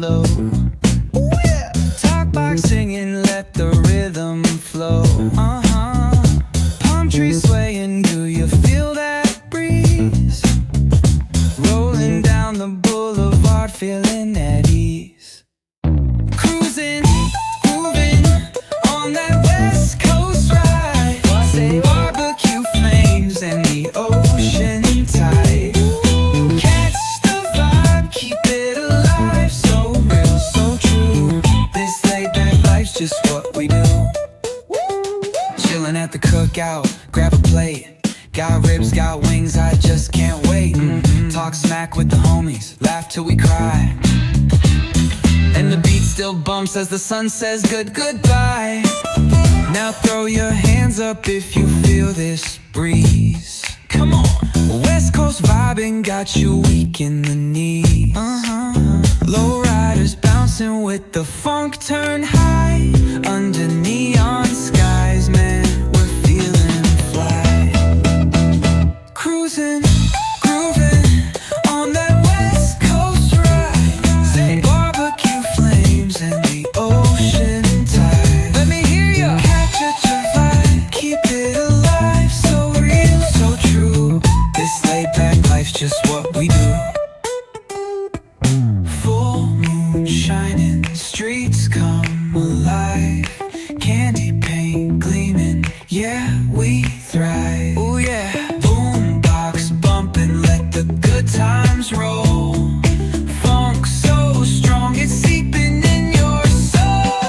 slow. Ooh, yeah. Talk box singing, let the rhythm flow. Palm trees swaying, do you feel that breeze? Rolling down the boulevard, feeling at ease. Cruising, moving on that West Coast ride. Say barbecue flames and the ocean tide. Catch the vibe, keep it alive. So real, so true. This laid back life's just what we do. Chilling at the cookout, grab a plate. Got ribs, got wings, I just can't wait. Talk smack with the homies, laugh till we cry. And the beat still bumps as the sun says goodbye. Now throw your hands up if you feel this breeze. Come on. West Coast vibing got you weak in the knees. Low riders bouncing with the funk turn high. Under neon skies, man, we're feeling fly. Cruising, grooving on that West Coast ride. Say barbecue flames and the ocean tide. Let me hear ya. Catch your vibe, keep it alive. So real, so true. This laid back life's just what we do. Full moon shining, streets come alive. Candy paint gleaming, yeah, we thrive. Ooh yeah. Boombox bumping, let the good times roll. Funk so strong, it's seeping in your soul.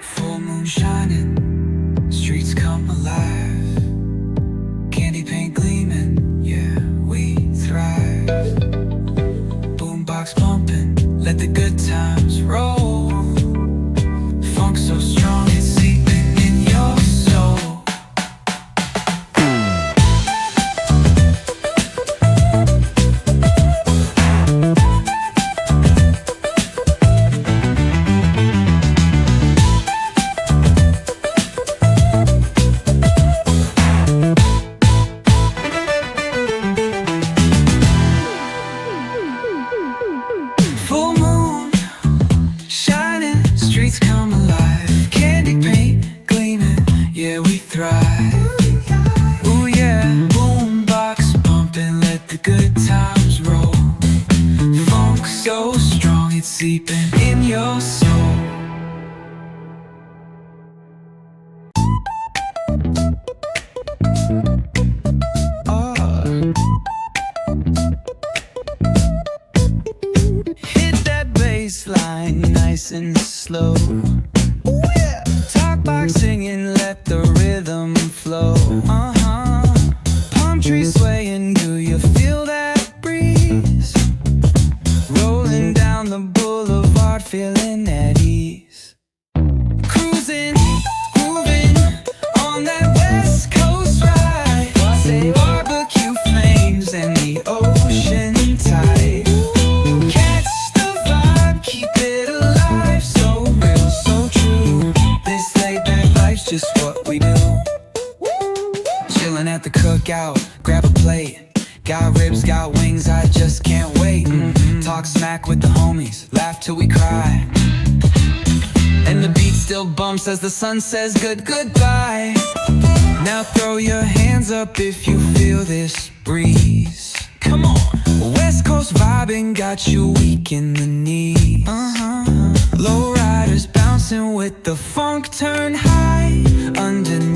Full moon shining, streets come alive. Candy paint gleaming, yeah, we thrive. Boombox bumping, let the good times roll. Funk so strong, it's seeping in your soul. Full moon shining, streets come alive. Candy paint gleaming, yeah, we thrive. Ooh yeah. Boombox bumping, let the good times roll. Funk so strong, it's seeping in your soul. Hit that bass line nice and slow. Ooh, yeah. Talk box singing, let the rhythm flow. Palm trees swaying, do you feel that breeze? Rolling down the boulevard, feeling at ease. Cruising, moving on that West Coast ride. Say barbecue flames and the ocean tide. Catch the vibe, keep it alive. So real, so true. This laid back life's just what we do. Chilling at the cookout, grab a plate. Got ribs, got wings, I just can't wait. Talk smack with the homies, laugh till we cry. And the beat still bumps as the sun says goodbye. Now throw your hands up if you feel this breeze. Come on. West Coast vibing got you weak in the knees. Low riders bouncing with the funk turn high. Underneath